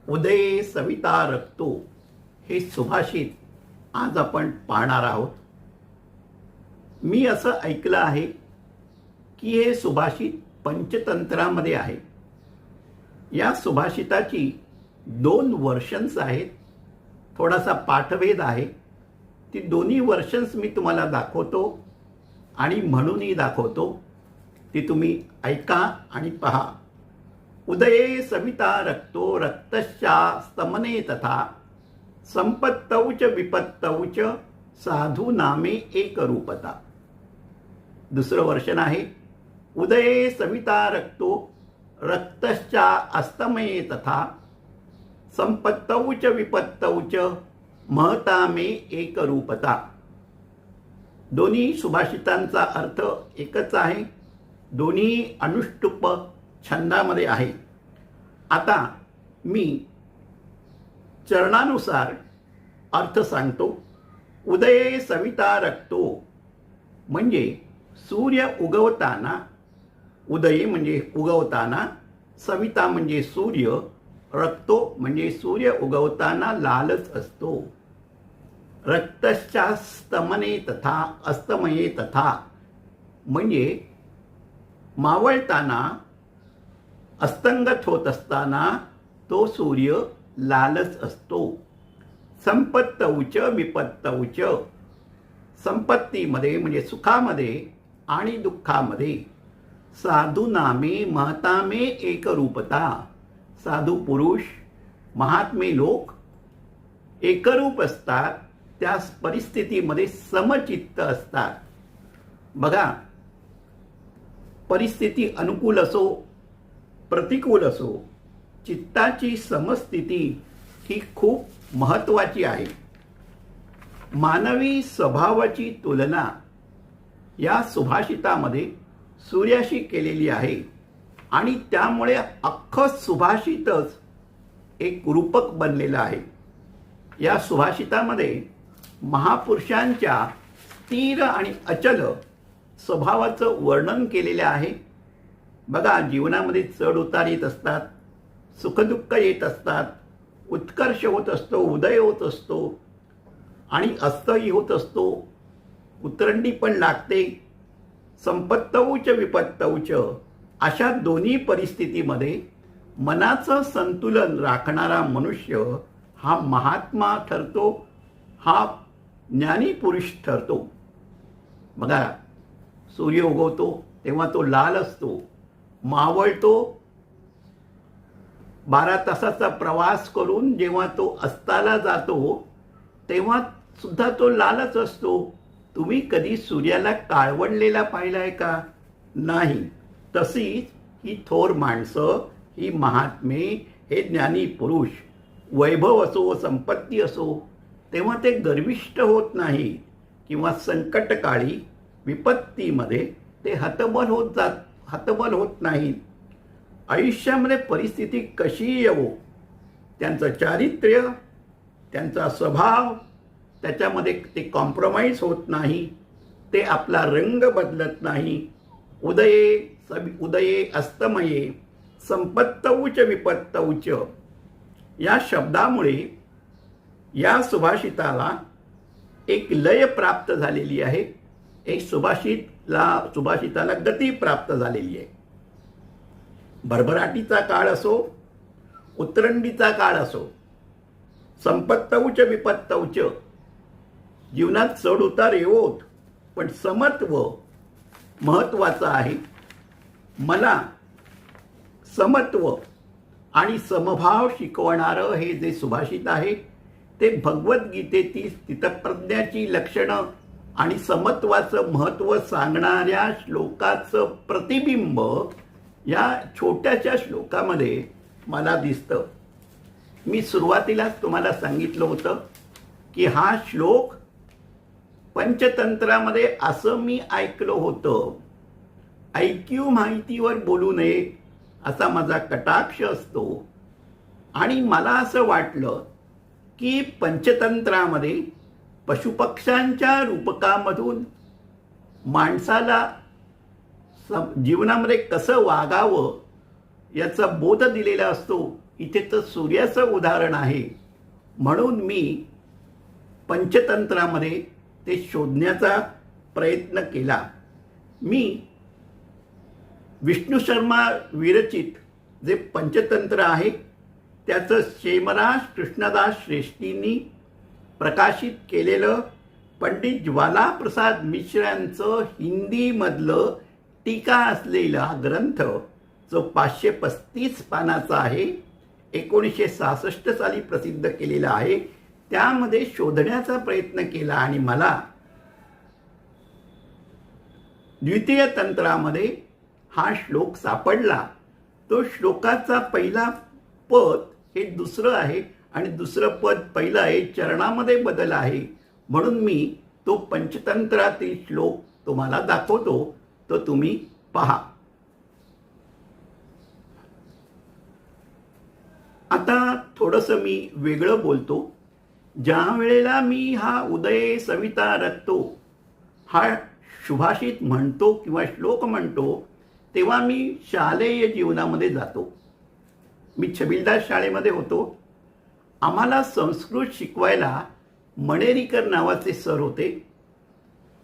उदये सविता रक्तो हे सुभाषित आज आपण पाहणार आहोत. मी असं ऐकलं आहे की हे सुभाषित पंचतंत्रामध्ये आहे. या सुभाषिताची 2 वर्षन्स आहेत. थोडासा पाठभेद आहे. ती दोन्ही वर्षन्स मी तुम्हाला दाखवतो आणि म्हणूनही दाखवतो. ती तुम्ही ऐका आणि पहा. उदये सविता रक्तो रक्तश्चा स्तमने तथा संपत्तौ च विपत्तौ च साधू नामे एक रूपता. दुसरं वर्षन आहे. उदये सविता रक्तो रक्तश्चा अस्तमये तथा संपत्तौ च विपत्तौ च महता मे एक रूपता. दोन्ही सुभाषितांचा अर्थ एकच आहे. दोन्ही अनुष्टुप छंदामध्ये आहे. आता मी चरणानुसार अर्थ सांगतो. उदये सविता रक्तो म्हणजे सूर्य उगवताना, उदये म्हणजे उगवताना, सविता म्हणजे सूर्य, रक्तो म्हणजे सूर्य उगवताना लालच असतो. रक्तश्चा स्तमने तथा अस्तमये तथा म्हणजे मावळताना, अस्तंगत होत असताना तो सूर्य लालच असतो. संपत्तौ च विपत्तौ च संपत्तीमध्ये म्हणजे सुखामध्ये आणि दुःखामध्ये साधू नामे महतामे एक रूपता. साधू पुरुष, महात्मे लोक एकरूप असतात. त्या परिस्थितीमध्ये समचित्त असतात. बघा, परिस्थिती अनुकूल असो प्रतिकूल असो, चित्ताची समस्थिती ही खूप महत्त्वाची आहे. मानवी स्वभावाची तुलना या सुभाषितामध्ये सूर्याशी केलेली आहे आणि त्यामुळे अख्खं सुभाषितच एक रूपक बनलेलं आहे. या सुभाषितामध्ये महापुरुषांच्या स्थिर आणि अचल स्वभावाचं वर्णन केलेलं आहे. बघा, जीवनामध्ये चढ उतार येत असतात, सुखदुःख येत असतात, उत्कर्ष होत असतो, उदय होत असतो आणि अस्तही होत असतो. उतरंडी पण लागते. संपत्तौ च विपत्तौ च अशा दोन्ही परिस्थितीमध्ये मनाचं संतुलन राखणारा मनुष्य हा महात्मा ठरतो, हा ज्ञानी पुरुष ठरतो. बघा, सूर्य उगवतो तेव्हा तो लाल असतो, मावळतो. 12 तासाचा प्रवास करून जेव्हा तो अस्ताला जातो तेव्हा सुद्धा तो लालच असतो. तुम्ही कधी सूर्याला काळवंडलेला पाहिलाय का? नाही. तशीच ही थोर माणसं, ही महात्मे, हे ज्ञानी पुरुष, वैभव असो संपत्ती असो तेव्हा ते गर्विष्ठ होत नाही किंवा संकटकाळी विपत्तीमध्ये ते हतबल होत नाहीत. आयुष्यामध्ये परिस्थिती कशी येवो, त्यांचं चारित्र्य, त्यांचा स्वभाव, त्याच्यामध्ये ते कॉम्प्रोमाइज होत नाही. ते आपला रंग बदलत नाही. उदये अस्तमये संपत्तौ च विपत्तौ च या शब्दामुळे या सुभाषिताला एक लय प्राप्त झालेली आहे. एक सुभाषिताला गती प्राप्त झालेली आहे. भरभराटीचा काळ असो, उतरंडीचा काळ असो, संपत्तौ च विपत्तौ च जीवनात चढ उतार येवोत, पण समत्व महत्त्वाचं आहे. मला समत्व आणि समभाव शिकवणारं हे जे सुभाषित आहे ते भगवद्गीतेतील स्थितप्रज्ञाची लक्षणं आणि समत्वाचं महत्त्व सांगणाऱ्या श्लोकाचं प्रतिबिंब या छोट्याशा श्लोकामध्ये मला दिसतं. मी सुरुवातीलाच तुम्हाला सांगितलं होतं की हा श्लोक पंचतंत्रामध्ये असं मी ऐकलं होतं. ऐकीव माहितीवर बोलू नये असा माझा कटाक्ष असतो आणि मला असं वाटलं की पंचतंत्रामध्ये पशुपक्ष्यांच्या रूपकामधून माणसाला जीवनामध्ये कसं वागावं याचा बोध दिलेला असतो इथे तर सूर्याचं उदाहरण आहे. म्हणून मी पंचतंत्रामध्ये ते शोधण्याचा प्रयत्न केला. मी विष्णू शर्मा विरचित जे पंचतंत्र आहे त्याचं शेमराज कृष्णदास श्रेष्ठींनी प्रकाशित केलेलं पंडित ज्वालाप्रसाद मिश्र यांचं हिंदीमधलं टीका असलेला ग्रंथ जो 535 पानाचा आहे, 1966 साली प्रसिद्ध केलेला आहे, त्यामध्ये शोधण्याचा प्रयत्न केला आणि मला द्वितीय तंत्रामध्ये हा श्लोक सापडला. तो श्लोकाचा पहिला पद हे दुसरं आहे आणि दुसरं पद पहिलं आहे. चरणामध्ये बदल आहे. म्हणून मी तो पंचतंत्रातील श्लोक तुम्हाला दाखवतो, तो तुम्ही पहा. आता थोडंसं मी वेगळं बोलतो. ज्या वेळेला मी हा उदये सविता रक्तो हा सुभाषित म्हणतो किंवा श्लोक म्हणतो, तेव्हा मी शालेय जीवनामध्ये जातो. मी छबिलदास शाळेमध्ये होतो. आम्हाला संस्कृत शिकवायला मणेरीकर नावाचे सर होते.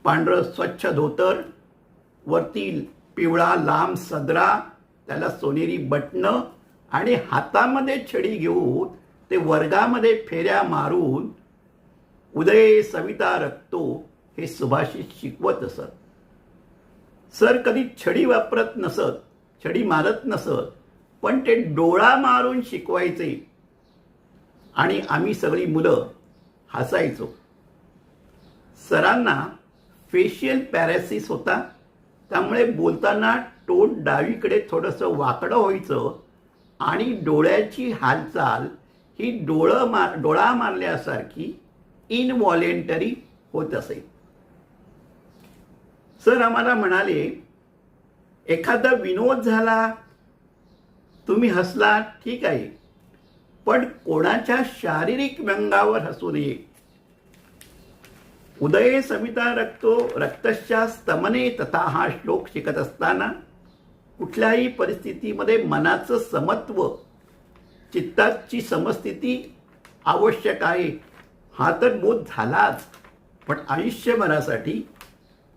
पांढरं स्वच्छ धोतर, वरती पिवळा लांब सदरा, त्याला सोनेरी बटणं आणि हातामध्ये छडी घेऊन ते वर्गामध्ये फेऱ्या मारून उदये सविता रक्तो हे सुभाषित शिकवत असत. सर कधी छडी वापरत नसत, छडी मारत नसत, पण ते डोळा मारून शिकवायचे आणि आम्ही सगळी मुलं हसायचो. सरांना फेशियल पॅरासिस होता, त्यामुळे बोलताना तोंड डावीकडे थोडंसं वाकडं व्हायचं आणि डोळ्याची हालचाल ही डोळा मारल्यासारखी इनव्हॉलेंटरी होत असे. सर आम्हाला म्हणाले, एखादा विनोद झाला, तुम्ही हसला, ठीक आहे, पण कोणाच्या शारीरिक व्यंगावर हसू नये. उदये सविता रक्तो रक्तश्च स्तमने तथा हा श्लोक शिकत असताना कुठल्याही परिस्थितीमध्ये मनाचं समत्व, चित्ताची समस्थिती आवश्यक आहे हा तर बोध झालाच, पण आयुष्यभरासाठी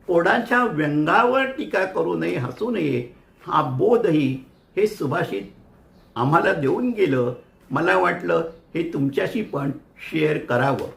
कोणाच्या व्यंगावर टीका करू नये, हसू नये हा बोधही हे सुभाषित आम्हाला देऊन गेलं. मला वाटलं हे तुमच्याशी पण शेअर करावं.